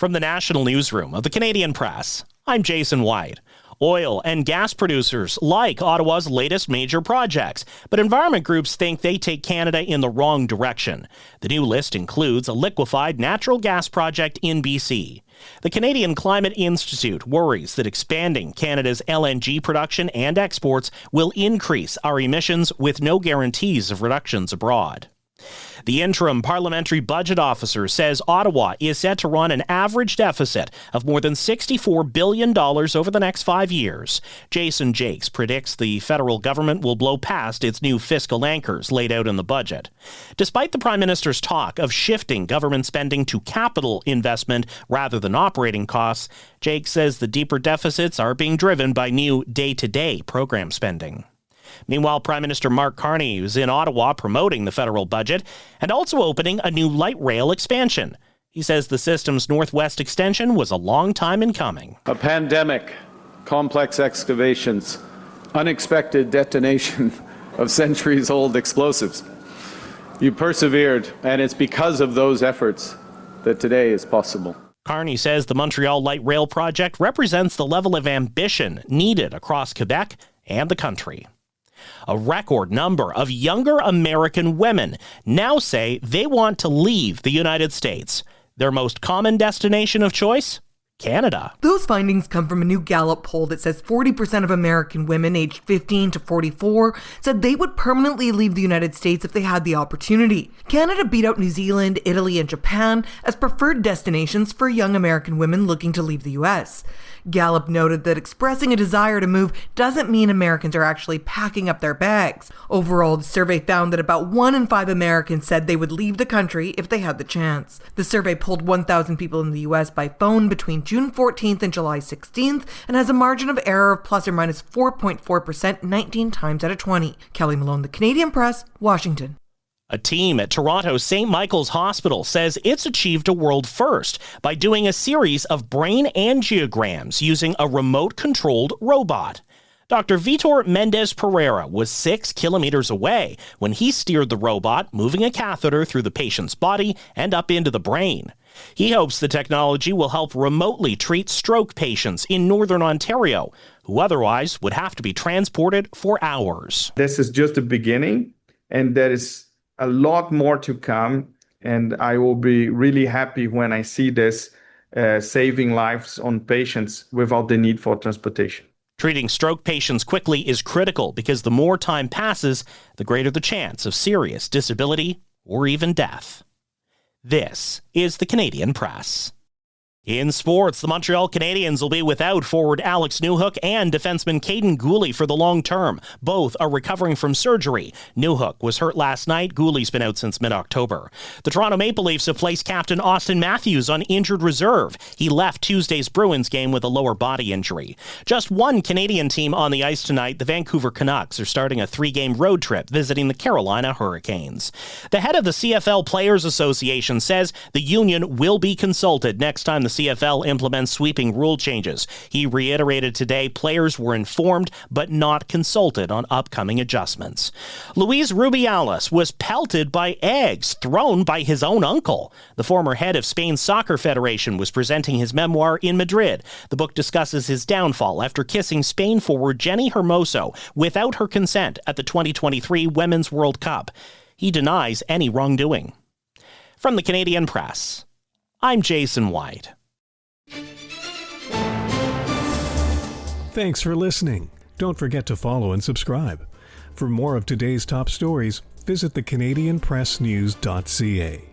From the National Newsroom of the Canadian Press, I'm Jason White. Oil and gas producers like Ottawa's latest major projects, but environment groups think they take Canada in the wrong direction. The new list includes a liquefied natural gas project in BC. The Canadian Climate Institute worries that expanding Canada's LNG production and exports will increase our emissions with no guarantees of reductions abroad. The interim parliamentary budget officer says Ottawa is set to run an average deficit of more than $64 billion over the next 5 years. Jason Jakes predicts the federal government will blow past its new fiscal anchors laid out in the budget. Despite the Prime Minister's talk of shifting government spending to capital investment rather than operating costs, Jakes says the deeper deficits are being driven by new day-to-day program spending. Meanwhile, Prime Minister Mark Carney is in Ottawa promoting the federal budget and also opening a new light rail expansion. He says the system's northwest extension was a long time in coming. A pandemic, complex excavations, unexpected detonation of centuries-old explosives. You persevered, and it's because of those efforts that today is possible. Carney says the Montreal Light Rail project represents the level of ambition needed across Quebec and the country. A record number of younger American women now say they want to leave the United States. Their most common destination of choice? Canada. Those findings come from a new Gallup poll that says 40% of American women aged 15 to 44 said they would permanently leave the United States if they had the opportunity. Canada beat out New Zealand, Italy, and Japan as preferred destinations for young American women looking to leave the U.S. Gallup noted that expressing a desire to move doesn't mean Americans are actually packing up their bags. Overall, the survey found that about 1 in 5 Americans said they would leave the country if they had the chance. The survey polled 1,000 people in the U.S. by phone between June 14th and July 16th and has a margin of error of plus or minus 4.4% 19 times out of 20. Kelly Malone, The Canadian Press, Washington. A team at Toronto's St. Michael's Hospital says it's achieved a world first by doing a series of brain angiograms using a remote-controlled robot. Dr. Vitor Mendes Pereira was 6 kilometers away when he steered the robot, moving a catheter through the patient's body and up into the brain. He hopes the technology will help remotely treat stroke patients in Northern Ontario, who otherwise would have to be transported for hours. This is just the beginning, and there is a lot more to come, and I will be really happy when I see this saving lives on patients without the need for transportation. Treating stroke patients quickly is critical because the more time passes, the greater the chance of serious disability or even death. This is the Canadian Press. In sports, the Montreal Canadiens will be without forward Alex Newhook and defenseman Caden Gooley for the long term. Both are recovering from surgery. Newhook was hurt last night. Gooley's been out since mid-October. The Toronto Maple Leafs have placed captain Austin Matthews on injured reserve. He left Tuesday's Bruins game with a lower body injury. Just one Canadian team on the ice tonight. The Vancouver Canucks are starting a 3-game road trip visiting the Carolina Hurricanes. The head of the CFL Players Association says the union will be consulted next time the CFL implements sweeping rule changes. He reiterated today players were informed but not consulted on upcoming adjustments. Luis Rubiales was pelted by eggs thrown by his own uncle. The former head of Spain's Soccer Federation was presenting his memoir in Madrid. The book discusses his downfall after kissing Spain forward Jenny Hermoso without her consent at the 2023 Women's World Cup. He denies any wrongdoing. From the Canadian Press, I'm Jason White. Thanks for listening. Don't forget to follow and subscribe. For more of today's top stories, visit thecanadianpressnews.ca.